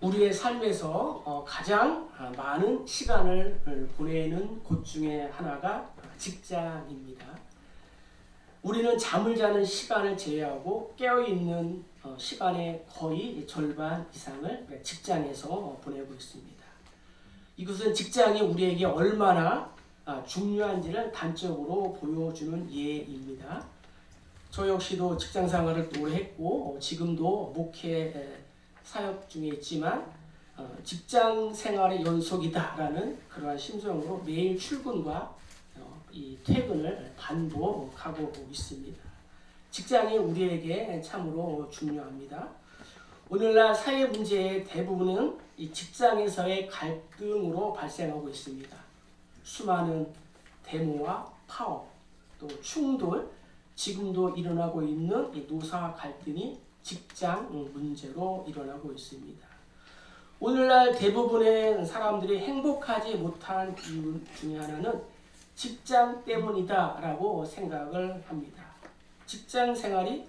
우리의 삶에서 가장 많은 시간을 보내는 곳 중에 하나가 직장입니다. 우리는 잠을 자는 시간을 제외하고 깨어있는 시간의 거의 절반 이상을 직장에서 보내고 있습니다. 이것은 직장이 우리에게 얼마나 중요한지를 단적으로 보여주는 예입니다. 저 역시도 직장 생활을 오래 했고 지금도 목회 사역 중에 있지만 직장 생활의 연속이다라는 그러한 심정으로 매일 출근과 이 퇴근을 반복하고 있습니다. 직장이 우리에게 참으로 중요합니다. 오늘날 사회 문제의 대부분은 이 직장에서의 갈등으로 발생하고 있습니다. 수많은 데모와 파업, 또 충돌, 지금도 일어나고 있는 이 노사 갈등이 직장 문제로 일어나고 있습니다. 오늘날 대부분의 사람들이 행복하지 못한 이유 중에 하나는 직장 때문이다라고 생각을 합니다. 직장 생활이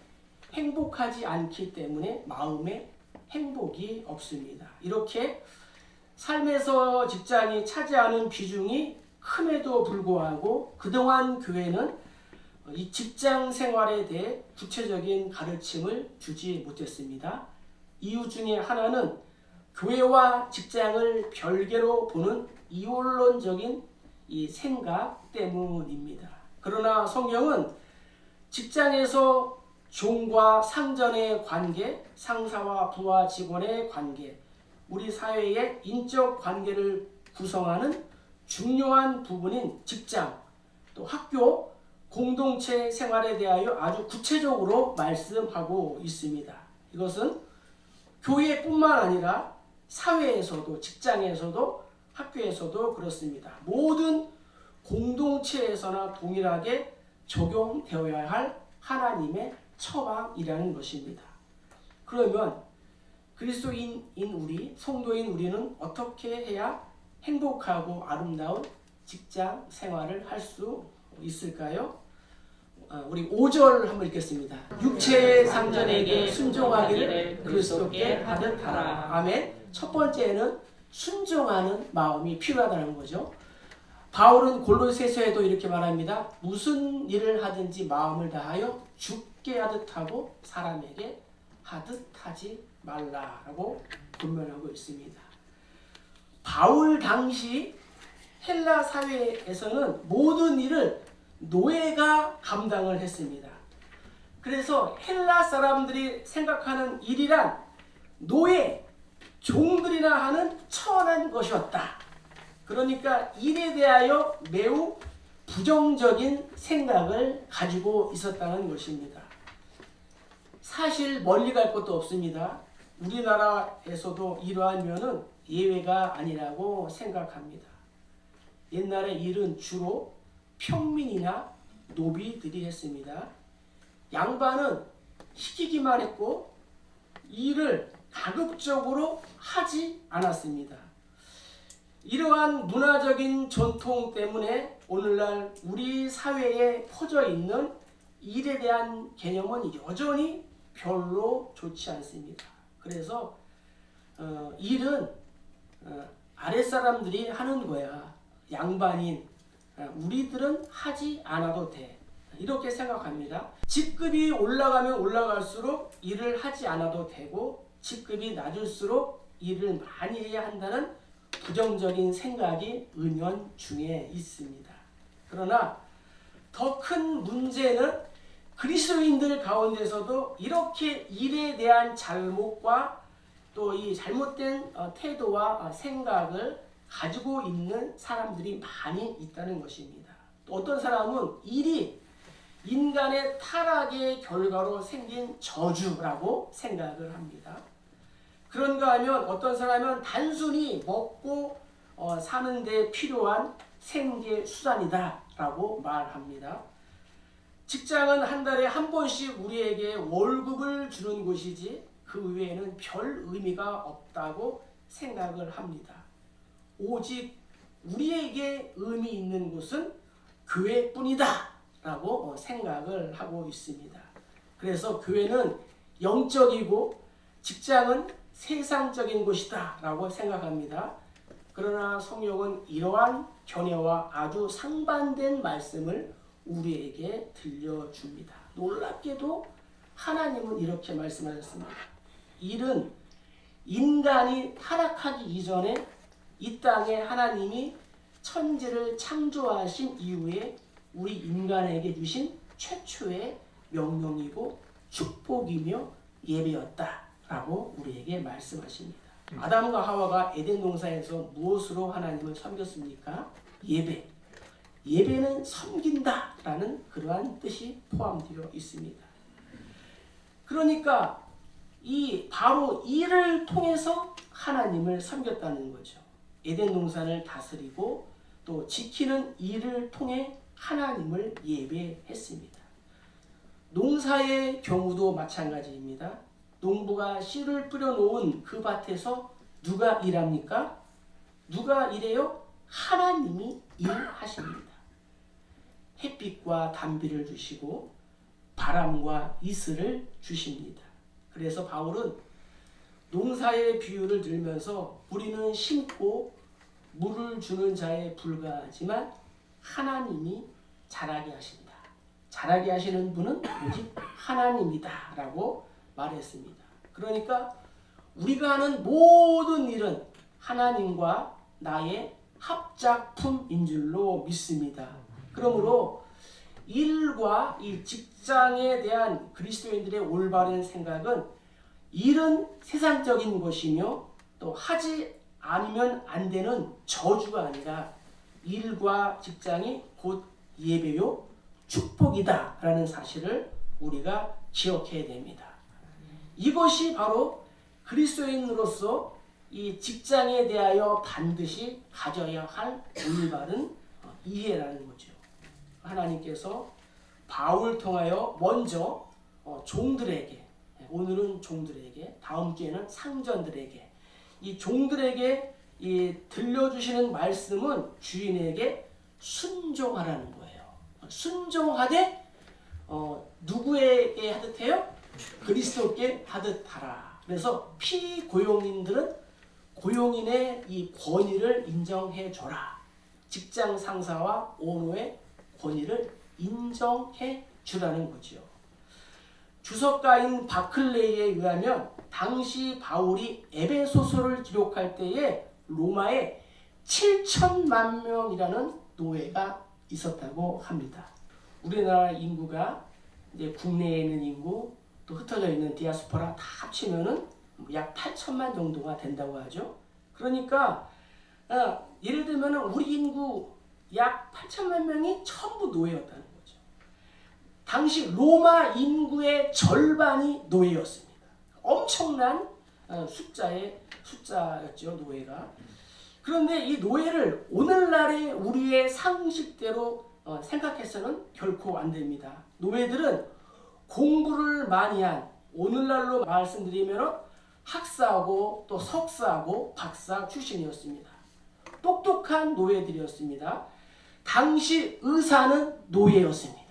행복하지 않기 때문에 마음에 행복이 없습니다. 이렇게 삶에서 직장이 차지하는 비중이 큼에도 불구하고 그동안 교회는 이 직장 생활에 대해 구체적인 가르침을 주지 못했습니다. 이유 중에 하나는 교회와 직장을 별개로 보는 이원론적인 이 생각 때문입니다. 그러나 성경은 직장에서 종과 상전의 관계, 상사와 부하 직원의 관계, 우리 사회의 인적 관계를 구성하는 중요한 부분인 직장, 또 학교, 공동체 생활에 대하여 아주 구체적으로 말씀하고 있습니다. 이것은 교회뿐만 아니라 사회에서도, 직장에서도, 학교에서도 그렇습니다. 모든 공동체에서나 동일하게 적용되어야 할 하나님의 처방이라는 것입니다. 그러면 그리스도인인 우리, 성도인 우리는 어떻게 해야 행복하고 아름다운 직장 생활을 할 수 있을까요? 우리 5절 한번 읽겠습니다. 육체의 상전에게 순종하기를 그리스도께 하듯 하라. 아멘. 첫 번째는 순종하는 마음이 필요하다는 거죠. 바울은 골로새서에도 이렇게 말합니다. 무슨 일을 하든지 마음을 다하여 주께 하듯 하고 사람에게 하듯 하지 말라라고 권면하고 있습니다. 바울 당시 헬라 사회에서는 모든 일을 노예가 감당을 했습니다. 그래서 헬라 사람들이 생각하는 일이란 노예, 종들이나 하는 천한 것이었다. 그러니까 일에 대하여 매우 부정적인 생각을 가지고 있었다는 것입니다. 사실 멀리 갈 것도 없습니다. 우리나라에서도 이러한 면은 예외가 아니라고 생각합니다. 옛날에 일은 주로 평민이나 노비들이 했습니다. 양반은 시키기만 했고 일을 가급적으로 하지 않았습니다. 이러한 문화적인 전통 때문에 오늘날 우리 사회에 퍼져 있는 일에 대한 개념은 여전히 별로 좋지 않습니다. 그래서 일은 아랫사람들이 하는 거야. 양반인 우리들은 하지 않아도 돼. 이렇게 생각합니다. 직급이 올라가면 올라갈수록 일을 하지 않아도 되고 직급이 낮을수록 일을 많이 해야 한다는 부정적인 생각이 은연중에 있습니다. 그러나 더 큰 문제는 그리스도인들 가운데서도 이렇게 일에 대한 잘못과 또 이 잘못된 태도와 생각을 가지고 있는 사람들이 많이 있다는 것입니다. 또 어떤 사람은 일이 인간의 타락의 결과로 생긴 저주라고 생각을 합니다. 그런가 하면 어떤 사람은 단순히 먹고 사는 데 필요한 생계 수단이다라고 말합니다. 직장은 한 달에 한 번씩 우리에게 월급을 주는 곳이지 그 외에는 별 의미가 없다고 생각을 합니다. 오직 우리에게 의미 있는 곳은 교회뿐이다 라고 생각을 하고 있습니다. 그래서 교회는 영적이고 직장은 세상적인 것이다 라고 생각합니다. 그러나 성경은 이러한 견해와 아주 상반된 말씀을 우리에게 들려줍니다. 놀랍게도 하나님은 이렇게 말씀하셨습니다. 일은 인간이 타락하기 이전에 이 땅에 하나님이 천지를 창조하신 이후에 우리 인간에게 주신 최초의 명령이고 축복이며 예배였다라고 우리에게 말씀하십니다. 아담과 하와가 에덴 동산에서 무엇으로 하나님을 섬겼습니까? 예배. 예배는 섬긴다라는 그러한 뜻이 포함되어 있습니다. 그러니까 바로 이를 통해서 하나님을 섬겼다는 거죠. 에덴 동산을 다스리고 또 지키는 일을 통해 하나님을 예배했습니다. 농사의 경우도 마찬가지입니다. 농부가 씨를 뿌려놓은 그 밭에서 누가 일합니까? 누가 일해요? 하나님이 일하십니다. 햇빛과 단비를 주시고 바람과 이슬을 주십니다. 그래서 바울은 농사의 비유를 들면서 우리는 심고 물을 주는 자에 불과하지만 하나님이 자라게 하신다. 자라게 하시는 분은 오직 하나님이다 라고 말했습니다. 그러니까 우리가 하는 모든 일은 하나님과 나의 합작품인 줄로 믿습니다. 그러므로 일과 이 직장에 대한 그리스도인들의 올바른 생각은 일은 세상적인 것이며 또 하지 않으면 안 되는 저주가 아니라 일과 직장이 곧 예배요 축복이다 라는 사실을 우리가 기억해야 됩니다. 이것이 바로 그리스도인으로서 이 직장에 대하여 반드시 가져야 할 올바른 이해라는 거죠. 하나님께서 바울 통하여 먼저 종들에게, 오늘은 종들에게, 다음 주에는 상전들에게, 이 종들에게 들려주시는 말씀은 주인에게 순종하라는 거예요. 순종하되 누구에게 하듯해요? 그리스도께 하듯하라. 그래서 피고용인들은 고용인의 이 권위를 인정해 줘라. 직장 상사와 오너의 권위를 인정해 주라는 거죠. 주석가인 바클레이에 의하면 당시 바울이 에베소서를 기록할 때에 로마에 7천만 명이라는 노예가 있었다고 합니다. 우리나라 인구가 이제 국내에 있는 인구 또 흩어져 있는 디아스포라 다 합치면은 약 8천만 정도가 된다고 하죠. 그러니까 예를 들면 우리 인구 약 8천만 명이 전부 노예였다는 거죠. 당시 로마 인구의 절반이 노예였습니다. 엄청난 숫자였죠, 노예가. 그런데 이 노예를 오늘날의 우리의 상식대로 생각해서는 결코 안 됩니다. 노예들은 공부를 많이 한, 오늘날로 말씀드리면 학사하고 또 석사하고 박사 출신이었습니다. 똑똑한 노예들이었습니다. 당시 의사는 노예였습니다.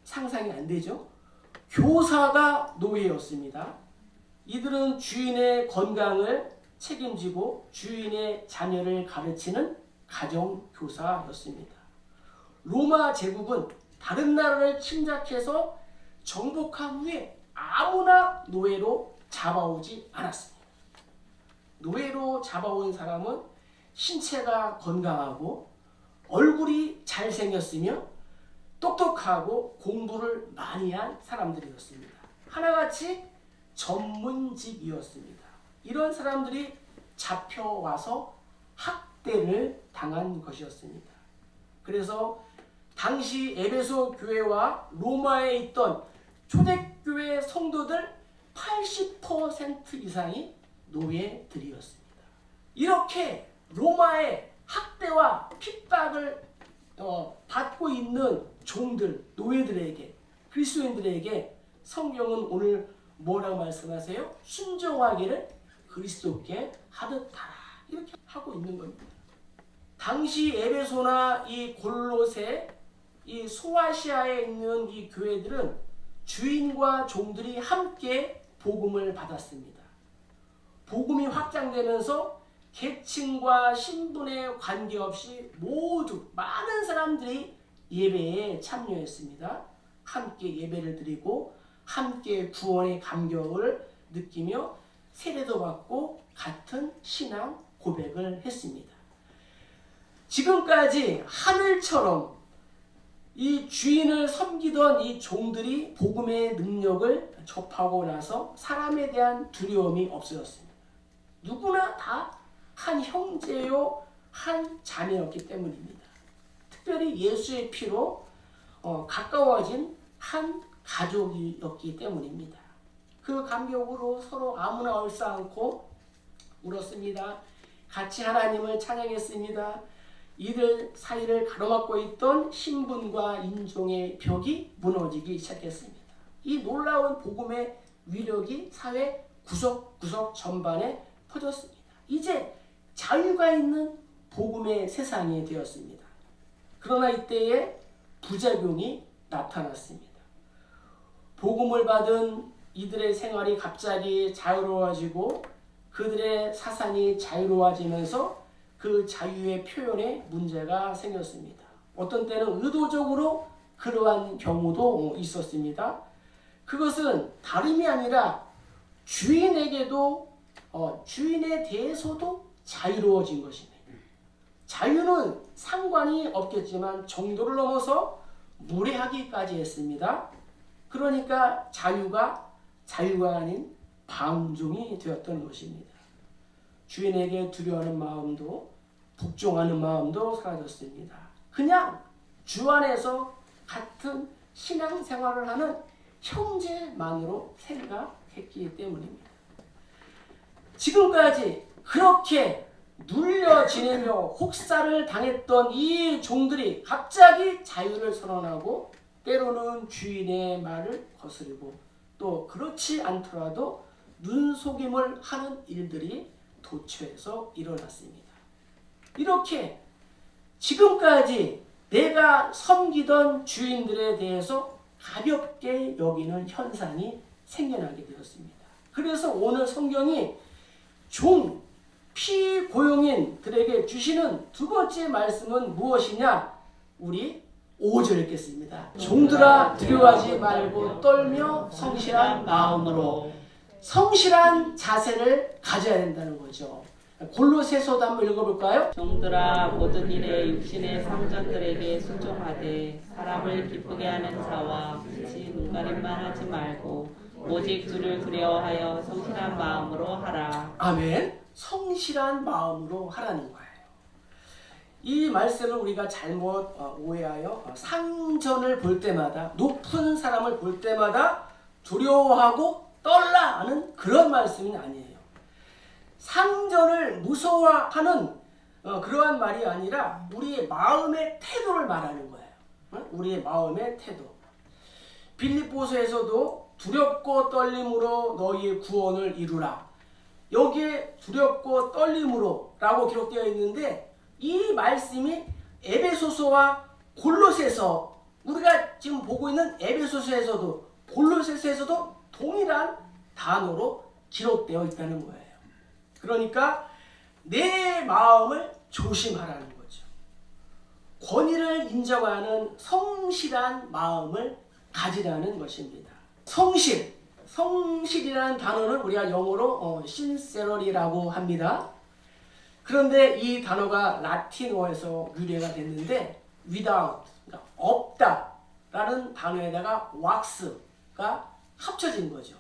상상이 안 되죠? 교사가 노예였습니다. 이들은 주인의 건강을 책임지고 주인의 자녀를 가르치는 가정교사였습니다. 로마 제국은 다른 나라를 침략해서 정복한 후에 아무나 노예로 잡아오지 않았습니다. 노예로 잡아온 사람은 신체가 건강하고 얼굴이 잘생겼으며 똑똑하고 공부를 많이 한 사람들이었습니다. 하나같이 전문직이었습니다. 이런 사람들이 잡혀와서 학대를 당한 것이었습니다. 그래서 당시 에베소 교회와 로마에 있던 초대교회 성도들 80% 이상이 노예들이었습니다. 이렇게 로마의 학대와 핍박을 받고 있는 종들, 노예들에게, 그리스도인들에게 성경은 오늘 뭐라고 말씀하세요? 순종하기를 그리스도께 하듯하라. 이렇게 하고 있는 겁니다. 당시 에베소나 이 골로새, 이 소아시아에 있는 이 교회들은 주인과 종들이 함께 복음을 받았습니다. 복음이 확장되면서 계층과 신분에 관계없이 모두 많은 사람들이 예배에 참여했습니다. 함께 예배를 드리고 함께 구원의 감격을 느끼며 세례도 받고 같은 신앙 고백을 했습니다. 지금까지 하늘처럼 이 주인을 섬기던 이 종들이 복음의 능력을 접하고 나서 사람에 대한 두려움이 없어졌습니다. 누구나 다 한 형제요 한 자매였기 때문입니다. 특별히 예수의 피로 가까워진 한 가족이었기 때문입니다. 그 감격으로 서로 아무나 얼싸안고 울었습니다. 같이 하나님을 찬양했습니다. 이들 사이를 가로막고 있던 신분과 인종의 벽이 무너지기 시작했습니다. 이 놀라운 복음의 위력이 사회 구석구석 전반에 퍼졌습니다. 이제 자유가 있는 복음의 세상이 되었습니다. 그러나 이때에 부작용이 나타났습니다. 복음을 받은 이들의 생활이 갑자기 자유로워지고 그들의 사상이 자유로워지면서 그 자유의 표현에 문제가 생겼습니다. 어떤 때는 의도적으로 그러한 경우도 있었습니다. 그것은 다름이 아니라 주인에게도 주인에 대해서도 자유로워진 것입니다. 자유는 상관이 없겠지만 정도를 넘어서 무례하기까지 했습니다. 그러니까 자유가 아닌 방종이 되었던 것입니다. 주인에게 두려워하는 마음도 복종하는 마음도 사라졌습니다. 그냥 주 안에서 같은 신앙생활을 하는 형제만으로 생각했기 때문입니다. 지금까지 그렇게 눌려 지내며 혹사를 당했던 이 종들이 갑자기 자유를 선언하고 때로는 주인의 말을 거스르고 또 그렇지 않더라도 눈속임을 하는 일들이 도처에서 일어났습니다. 이렇게 지금까지 내가 섬기던 주인들에 대해서 가볍게 여기는 현상이 생겨나게 되었습니다. 그래서 오늘 성경이 종, 피고용인들에게 주시는 두 번째 말씀은 무엇이냐? 우리 5절 읽겠습니다. 종들아 두려워하지 말고 떨며 성실한 마음으로 성실한 자세를 가져야 된다는 거죠. 골로새서도 한번 읽어볼까요? 종들아 모든 일에 육신의 상전들에게 순종하되 사람을 기쁘게 하는 자와 같이 눈가림만 하지 말고 오직 주를 두려워하여 성실한 마음으로 하라. 아멘. 성실한 마음으로 하라는 거예요. 이 말씀을 우리가 잘못 오해하여 상전을 볼 때마다 높은 사람을 볼 때마다 두려워하고 떨라 하는 그런 말씀이 아니에요. 상전을 무서워하는 그러한 말이 아니라 우리의 마음의 태도를 말하는 거예요. 우리의 마음의 태도. 빌립보서에서도 두렵고 떨림으로 너희의 구원을 이루라. 여기에 두렵고 떨림으로 라고 기록되어 있는데 이 말씀이 에베소서와 골로새서, 우리가 지금 보고 있는 에베소서에서도 골로새서에서도 동일한 단어로 기록되어 있다는 거예요. 그러니까 내 마음을 조심하라는 거죠. 권위를 인정하는 성실한 마음을 가지라는 것입니다. 성실이라는 단어는 우리가 영어로 sincerely라고 합니다. 그런데 이 단어가 라틴어에서 유래가 됐는데 without, 그러니까 없다 라는 단어에다가 wax가 합쳐진 거죠.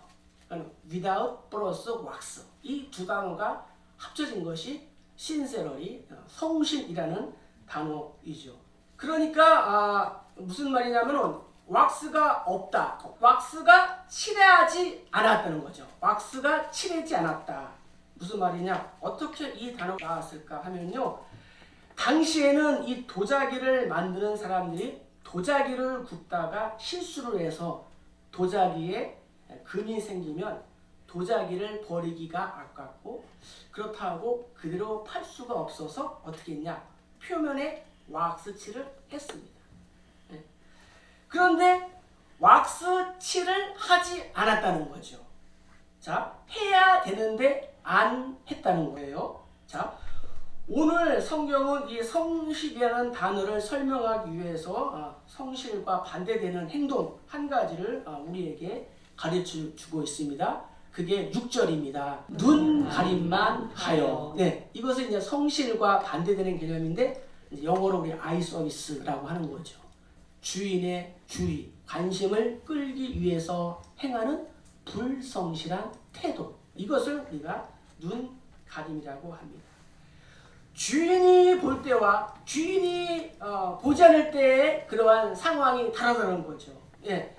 그러니까 without 플러스 wax, 이 두 단어가 합쳐진 것이 sincerely, 성실이라는 단어이죠. 그러니까 무슨 말이냐면은 왁스가 없다. 왁스가 칠하지 않았다는 거죠. 왁스가 칠하지 않았다. 무슨 말이냐? 어떻게 이 단어가 나왔을까 하면요. 당시에는 이 도자기를 만드는 사람들이 도자기를 굽다가 실수를 해서 도자기에 금이 생기면 도자기를 버리기가 아깝고 그렇다고 그대로 팔 수가 없어서 어떻게 했냐? 표면에 왁스 칠을 했습니다. 그런데 왁스 칠을 하지 않았다는 거죠. 자, 해야 되는데 안 했다는 거예요. 자, 오늘 성경은 이 성실이라는 단어를 설명하기 위해서 성실과 반대되는 행동 한 가지를 우리에게 가르쳐 주고 있습니다. 그게 6절입니다. 눈 가림만 하여. 네, 이것은 이제 성실과 반대되는 개념인데 이제 영어로 우리 아이 서비스라고 하는 거죠. 주인의 주의, 관심을 끌기 위해서 행하는 불성실한 태도. 이것을 우리가 눈 가림이라고 합니다. 주인이 볼 때와 주인이 보지 않을 때의 그러한 상황이 다르다는 거죠. 예.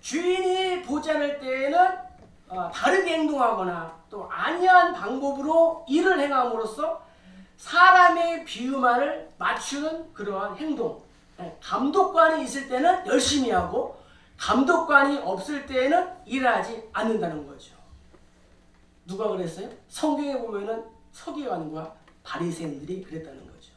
주인이 보지 않을 때에는 다르게 행동하거나 또 아니한 방법으로 일을 행함으로써 사람의 비유만을 맞추는 그러한 행동. 예. 감독관이 있을 때는 열심히 하고 감독관이 없을 때에는 일하지 않는다는 거죠. 누가 그랬어요? 성경에 보면은 서기관과 바리새인들이 그랬다는 거죠.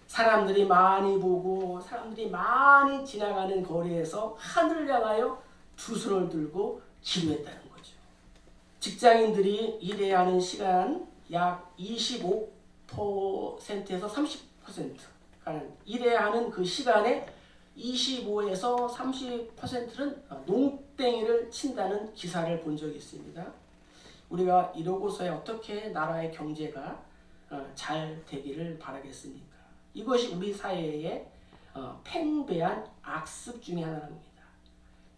사람들이 많이 보고 사람들이 많이 지나가는 거리에서 하늘을 향하여 두 손을 들고 기도했다는 거죠. 직장인들이 일해야 하는 시간 약 25%에서 30% 일해야 하는 그 시간에 25에서 30%는 농땡이를 친다는 기사를 본 적이 있습니다. 우리가 이러고서야 어떻게 나라의 경제가 잘 되기를 바라겠습니까? 이것이 우리 사회의 팽배한 악습 중에 하나입니다.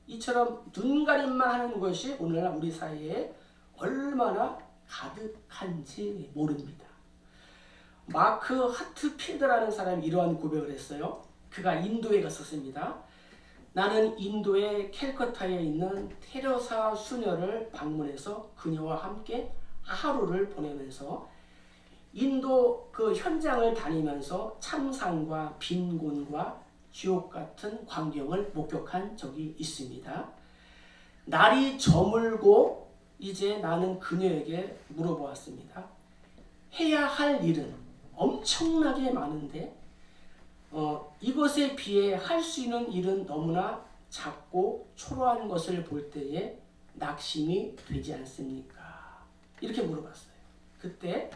이처럼 눈가림만 하는 것이 오늘날 우리 사회에 얼마나 가득한지 모릅니다. 마크 하트필드라는 사람이 이러한 고백을 했어요. 그가 인도에 갔었습니다. 나는 인도의 캘커타에 있는 테레사 수녀를 방문해서 그녀와 함께 하루를 보내면서 인도 그 현장을 다니면서 참상과 빈곤과 지옥 같은 광경을 목격한 적이 있습니다. 날이 저물고 이제 나는 그녀에게 물어보았습니다. 해야 할 일은 엄청나게 많은데 이것에 비해 할 수 있는 일은 너무나 작고 초라한 것을 볼 때에 낙심이 되지 않습니까? 이렇게 물어봤어요. 그때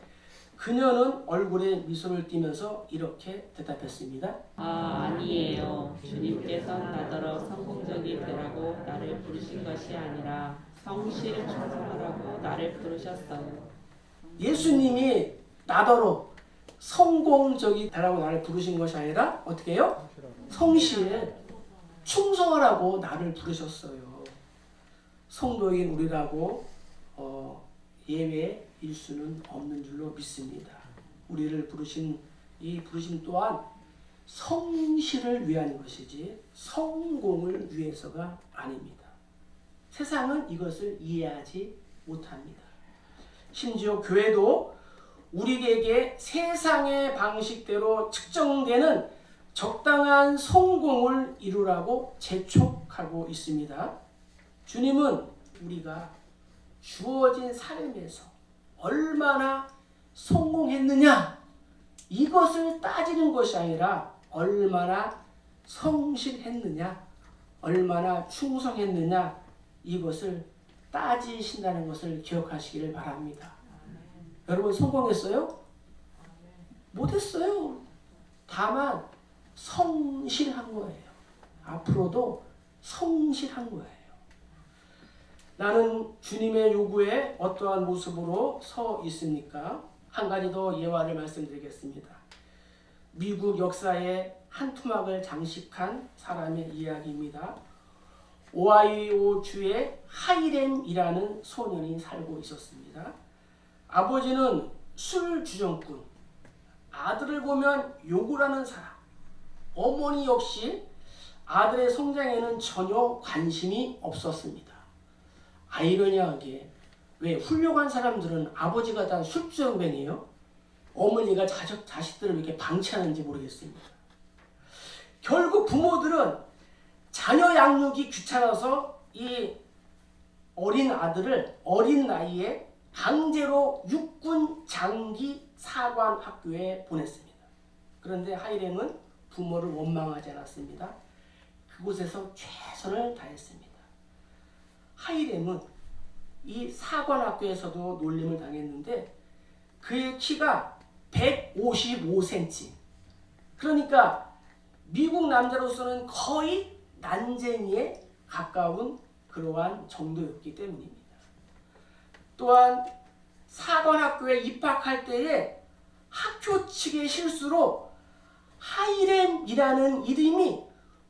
그녀는 얼굴에 미소를 띠면서 이렇게 대답했습니다. 아니에요. 주님께서 나더러 성공적이 되라고 나를 부르신 것이 아니라 성실 충성하라고 나를 부르셨어요. 예수님이 나더러 성공적이 되라고 나를 부르신 것이 아니라 어떻게 해요? 성실, 충성하라고 나를 부르셨어요. 성도인 우리라고 예외일 수는 없는 줄로 믿습니다. 우리를 부르신 이 부르심 또한 성실을 위한 것이지 성공을 위해서가 아닙니다. 세상은 이것을 이해하지 못합니다. 심지어 교회도 우리에게 세상의 방식대로 측정되는 적당한 성공을 이루라고 재촉하고 있습니다. 주님은 우리가 주어진 삶에서 얼마나 성공했느냐 이것을 따지는 것이 아니라 얼마나 성실했느냐 얼마나 충성했느냐 이것을 따지신다는 것을 기억하시기를 바랍니다. 여러분 성공했어요? 못했어요. 다만 성실한 거예요. 앞으로도 성실한 거예요. 나는 주님의 요구에 어떠한 모습으로 서 있습니까? 한 가지 더 예화를 말씀드리겠습니다. 미국 역사에 한 토막을 장식한 사람의 이야기입니다. 오하이오주에 하이렘이라는 소년이 살고 있었습니다. 아버지는 술 주정꾼, 아들을 보면 욕을 하는 사람, 어머니 역시 아들의 성장에는 전혀 관심이 없었습니다. 아이러니하게 왜 훌륭한 사람들은 아버지가 다 술주정뱅이에요? 어머니가 자식들을 이렇게 방치하는지 모르겠습니다. 결국 부모들은 자녀 양육이 귀찮아서 이 어린 아들을 어린 나이에 강제로 육군 장기 사관 학교에 보냈습니다. 그런데 하이렘은 부모를 원망하지 않았습니다. 그곳에서 최선을 다했습니다. 하이렘은 이 사관학교에서도 놀림을 당했는데 그의 키가 155cm. 그러니까 미국 남자로서는 거의 난쟁이에 가까운 그러한 정도였기 때문입니다. 또한 사관학교에 입학할 때에 학교 측의 실수로 하이렘이라는 이름이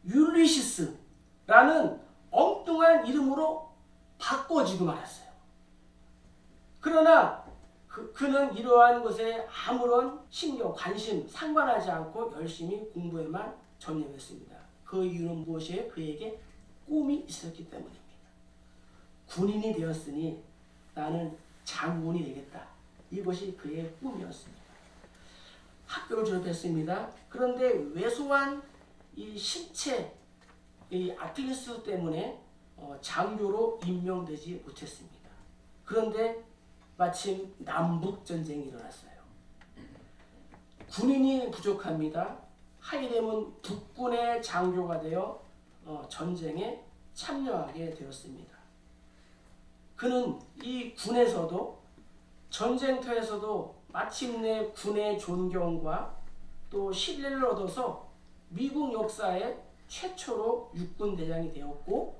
율리시스라는 엉뚱한 이름으로 바꿔지고 말았어요. 그러나 그는 이러한 것에 아무런 신경, 관심, 상관하지 않고 열심히 공부에만 전념했습니다. 그 이유는 무엇이에요? 그에게 꿈이 있었기 때문입니다. 군인이 되었으니 나는 장군이 되겠다. 이것이 그의 꿈이었습니다. 학교를 졸업했습니다. 그런데 왜소한 이 신체, 이 아킬레스 때문에 장교로 임명되지 못했습니다. 그런데 마침 남북전쟁이 일어났어요. 군인이 부족합니다. 하이렘은 북군의 장교가 되어 전쟁에 참여하게 되었습니다. 그는 이 군에서도 전쟁터에서도 마침내 군의 존경과 또 신뢰를 얻어서 미국 역사에 최초로 육군대장이 되었고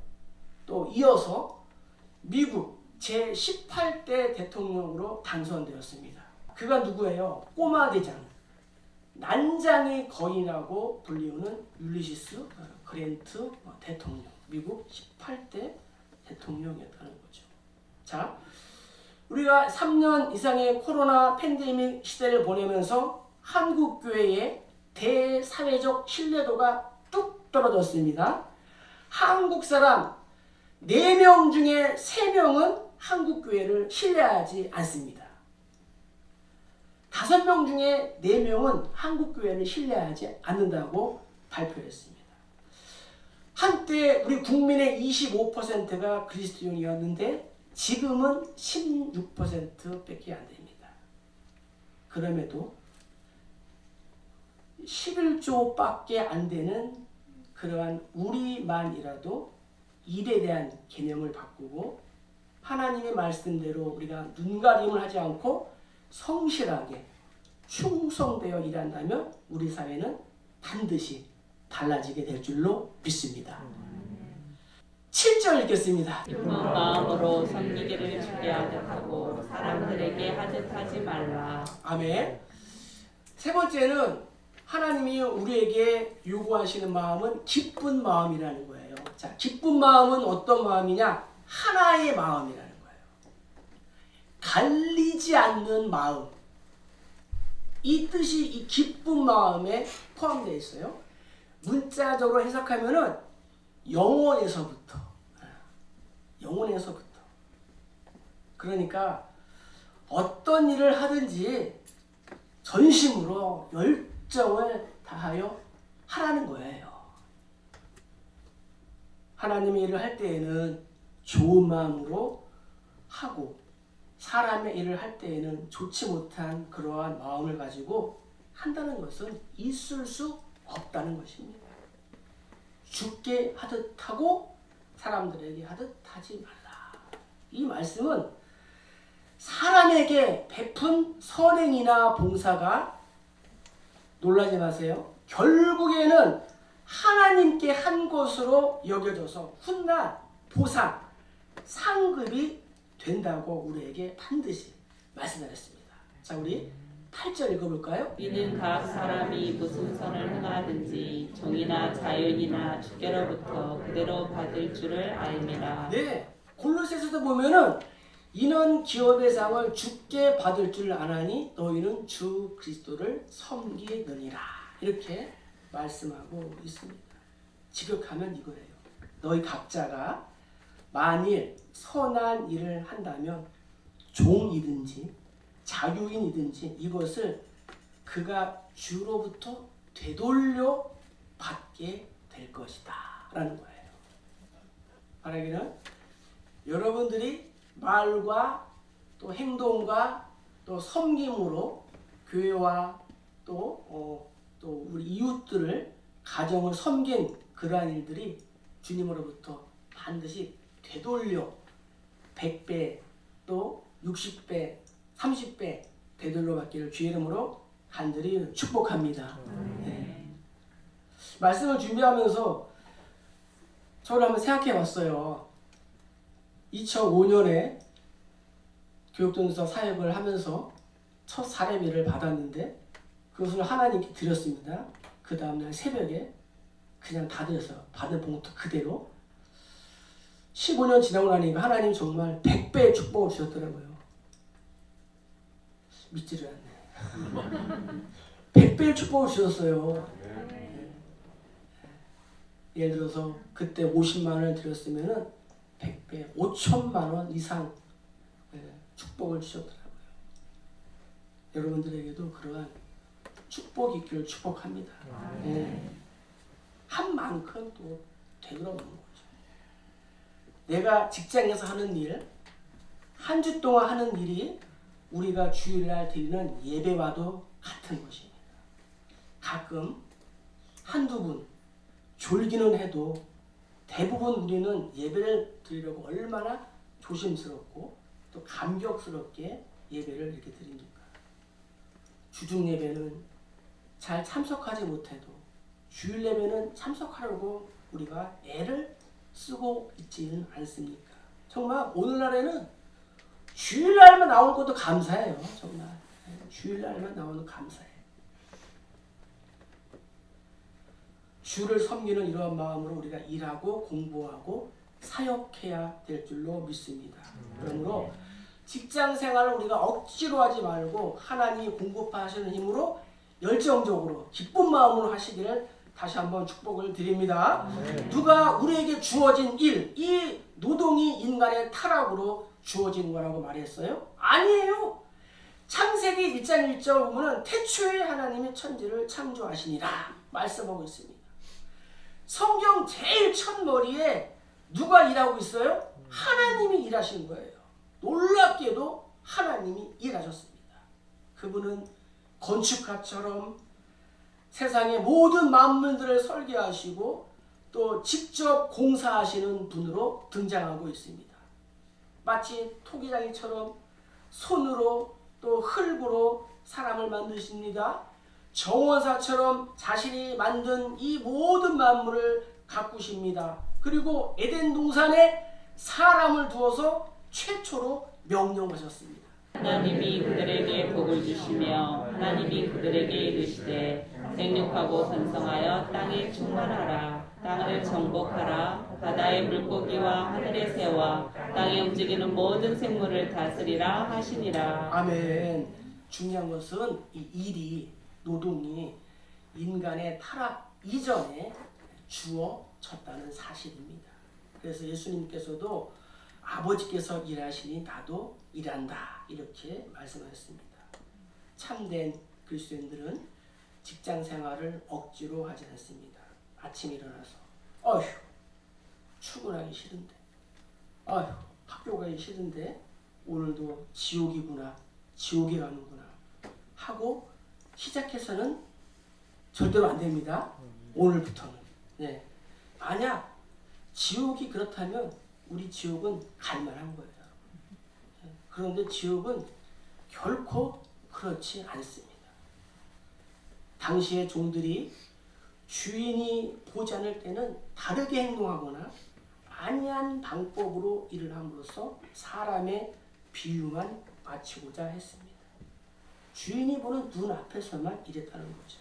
또 이어서 미국 제18대 대통령으로 당선되었습니다. 그가 누구예요? 꼬마 대장, 난장의 거인이라고 불리우는 율리시스 그랜트 대통령, 미국 18대 대통령이었다는 거죠. 자, 우리가 3년 이상의 코로나 팬데믹 시대를 보내면서 한국 교회의 대사회적 신뢰도가 뚝 떨어졌습니다. 한국 사람 4명 중에 3명은 한국 교회를 신뢰하지 않습니다. 5명 중에 4명은 한국 교회를 신뢰하지 않는다고 발표했습니다. 한때 우리 국민의 25%가 그리스도인이었는데 지금은 16%밖에 안 됩니다. 그럼에도 11조밖에 안 되는 그러한 우리만이라도 일에 대한 개념을 바꾸고 하나님의 말씀대로 우리가 눈가림을 하지 않고 성실하게 충성되어 일한다면 우리 사회는 반드시 달라지게 될 줄로 믿습니다. 7절 읽겠습니다. 기쁜 마음으로 섬기기를 주게 하듯 하고 사람들에게 하듯 하지 말라. 아멘. 세 번째는 하나님이 우리에게 요구하시는 마음은 기쁜 마음이라는 거예요. 자, 기쁜 마음은 어떤 마음이냐? 하나의 마음이라는 거예요. 갈리지 않는 마음. 이 뜻이 이 기쁜 마음에 포함되어 있어요. 문자적으로 해석하면은 영혼에서부터. 그러니까 어떤 일을 하든지 전심으로 열정을 다하여 하라는 거예요. 하나님의 일을 할 때에는 좋은 마음으로 하고 사람의 일을 할 때에는 좋지 못한 그러한 마음을 가지고 한다는 것은 있을 수 없다는 것입니다. 죽게 하듯 하고 사람들에게 하듯 하지 말라. 이 말씀은 사람에게 베푼 선행이나 봉사가 놀라지 마세요. 결국에는 하나님께 한 것으로 여겨져서 훗날 보상, 상급이 된다고 우리에게 반드시 말씀하셨습니다. 자, 우리 8절 읽어볼까요? 이는 각 사람이 무슨 선을 행하든지 종이나 자연이나 주께로부터 그대로 받을 줄을 알미라. 네, 골로새서도 보면은 이는 기업의 상을 주께 받을 줄 아나니 너희는 주 그리스도를 섬기느니라. 이렇게 말씀하고 있습니다. 직역하면 이거예요. 너희 각자가 만일 선한 일을 한다면 종이든지 자유인이든지 이것을 그가 주로부터 되돌려 받게 될 것이다 라는 거예요. 말하기는 여러분들이 말과 또 행동과 또 섬김으로 교회와 또 우리 이웃들을 가정을 섬긴 그러한 일들이 주님으로부터 반드시 되돌려 100배, 또 60배, 30배 되돌려 받기를 주의 이름으로 간절히 축복합니다. 네. 말씀을 준비하면서 저를 한번 생각해 봤어요. 2005년에 교육전도사 사역을 하면서 첫 사례비를 받았는데 그것을 하나님께 드렸습니다. 그 다음날 새벽에 그냥 다 드렸어요. 받은 봉투 그대로. 15년 지나고 나니까 하나님 정말 100배의 축복을 주셨더라고요. 믿지를 않네. 100배의 축복을 주셨어요. 예를 들어서 그때 50만 원을 드렸으면은 100배, 5천만 원 이상 축복을 주셨더라고요. 여러분들에게도 그러한 축복이 있기를 축복합니다. 한 만큼 또 되돌아오는 거죠. 내가 직장에서 하는 일, 한 주 동안 하는 일이 우리가 주일날 드리는 예배와도 같은 것입니다. 가끔 한두 분 졸기는 해도 대부분 우리는 예배를 드리려고 얼마나 조심스럽고 또 감격스럽게 예배를 이렇게 드립니까? 주중 예배는 잘 참석하지 못해도 주일 예배는 참석하려고 우리가 애를 쓰고 있지는 않습니까? 정말 오늘날에는 주일날만 나오는 것도 감사해요. 정말 주일날만 나오는 감사해요. 주를 섬기는 이러한 마음으로 우리가 일하고 공부하고 사역해야 될 줄로 믿습니다. 그러므로 직장 생활을 우리가 억지로 하지 말고 하나님이 공급하시는 힘으로 열정적으로 기쁜 마음으로 하시기를 다시 한번 축복을 드립니다. 누가 우리에게 주어진 일, 이 노동이 인간의 타락으로 주어진 거라고 말했어요? 아니에요. 창세기 1장 1절 보면 태초에 하나님이 천지를 창조하시니라 말씀하고 있습니다. 성경 제일 첫머리에 누가 일하고 있어요? 하나님이 일하신 거예요. 놀랍게도 하나님이 일하셨습니다. 그분은 건축가처럼 세상의 모든 만물들을 설계하시고 또 직접 공사하시는 분으로 등장하고 있습니다. 마치 토기장이처럼 손으로 또 흙으로 사람을 만드십니다. 정원사처럼 자신이 만든 이 모든 만물을 가꾸십니다. 그리고 에덴 동산에 사람을 두어서 최초로 명령하셨습니다. 하나님이 그들에게 복을 주시며 하나님이 그들에게 이르시되 생육하고 번성하여 땅에 충만하라. 땅을 정복하라. 바다의 물고기와 하늘의 새와 땅에 움직이는 모든 생물을 다스리라 하시니라. 아멘. 중요한 것은 이 일이 노동이 인간의 타락 이전에 주어졌다는 사실입니다. 그래서 예수님께서도 아버지께서 일하시니 나도 일한다 이렇게 말씀하셨습니다. 참된 그리스도인들은 직장 생활을 억지로 하지 않습니다. 아침에 일어나서 어휴 출근하기 싫은데 어휴 학교 가기 싫은데 오늘도 지옥이구나 지옥에 가는구나 하고 시작해서는 절대로 안 됩니다. 오늘부터는. 네. 만약 지옥이 그렇다면 우리 지옥은 갈만한 거예요. 그런데 지옥은 결코 그렇지 않습니다. 당시의 종들이 주인이 보지 않을 때는 다르게 행동하거나 아니한 방법으로 일을 함으로써 사람의 비유만 맞추고자 했습니다. 주인이 보는 눈 앞에서만 일했다는 거죠.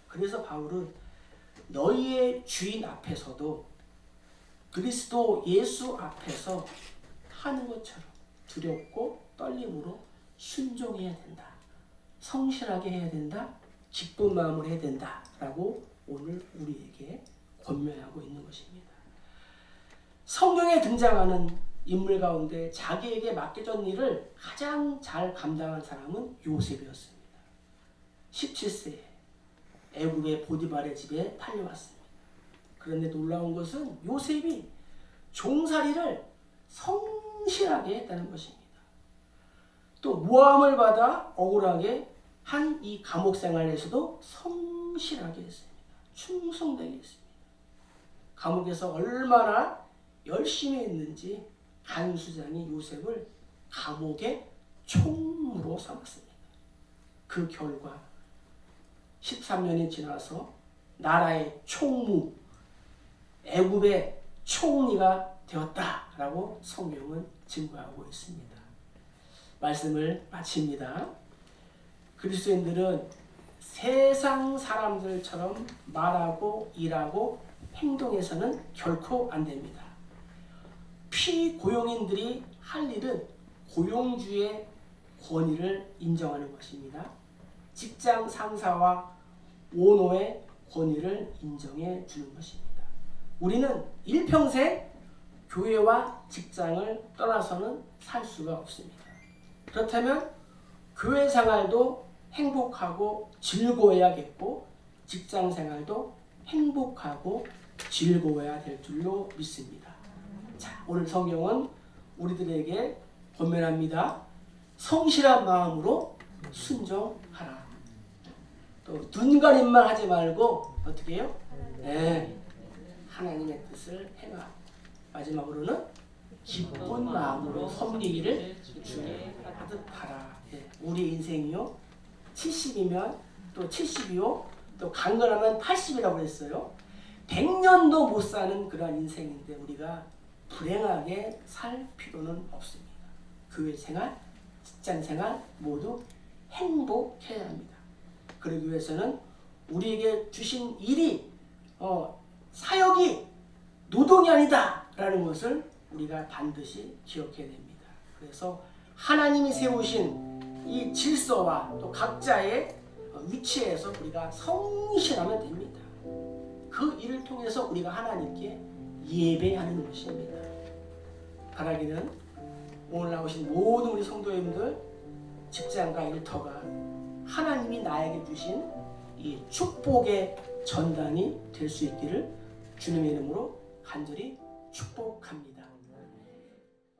그래서 바울은 너희의 주인 앞에서도 그리스도 예수 앞에서 하는 것처럼 두렵고 떨림으로 순종해야 된다. 성실하게 해야 된다. 기쁜 마음으로 해야 된다. 라고 오늘 우리에게 권면하고 있는 것입니다. 성경에 등장하는 인물 가운데 자기에게 맡겨진 일을 가장 잘 감당한 사람은 요셉이었습니다. 17세에 애굽의 보디발의 집에 팔려왔습니다. 그런데 놀라운 것은 요셉이 종살이를 성실하게 했다는 것입니다. 또 모함을 받아 억울하게 한 이 감옥 생활에서도 성실하게 했습니다. 충성되게 했습니다. 감옥에서 얼마나 열심히 했는지 간수장이 요셉을 감옥의 총무로 삼았습니다. 그 결과 13년이 지나서 나라의 총무, 애굽의 총리가 되었다라고 성경은 증거하고 있습니다. 말씀을 마칩니다. 그리스도인들은 세상 사람들처럼 말하고 일하고 행동해서는 결코 안 됩니다. 피고용인들이 할 일은 고용주의 권위를 인정하는 것입니다. 직장 상사와 오너의 권위를 인정해 주는 것입니다. 우리는 일평생 교회와 직장을 떠나서는 살 수가 없습니다. 그렇다면 교회 생활도 행복하고 즐거워야겠고 직장 생활도 행복하고 즐거워야 될 줄로 믿습니다. 자, 오늘 성경은 우리들에게 권면합니다. 성실한 마음으로 순종하라. 또 눈가림만 하지 말고 어떻게 해요? 네, 하나님의 뜻을 행하라. 마지막으로는 기쁜 마음으로 섬기기를 주께 하듯 하라. 네, 우리 인생이요 70이면 또 70이요 또 강건하면 80이라고 했어요. 100년도 못 사는 그런 인생인데 우리가 불행하게 살 필요는 없습니다. 교회 생활, 직장 생활 모두 행복해야 합니다. 그러기 위해서는 우리에게 주신 일이 사역이 노동이 아니다 라는 것을 우리가 반드시 기억해야 됩니다. 그래서 하나님이 세우신 이 질서와 또 각자의 위치에서 우리가 성실하면 됩니다. 그 일을 통해서 우리가 하나님께 예배하는 것입니다. 바라기는 오늘 나오신 모든 우리 성도님들 직장과 일터가 하나님이 나에게 주신 이 축복의 전당이 될 수 있기를 주님의 이름으로 간절히 축복합니다.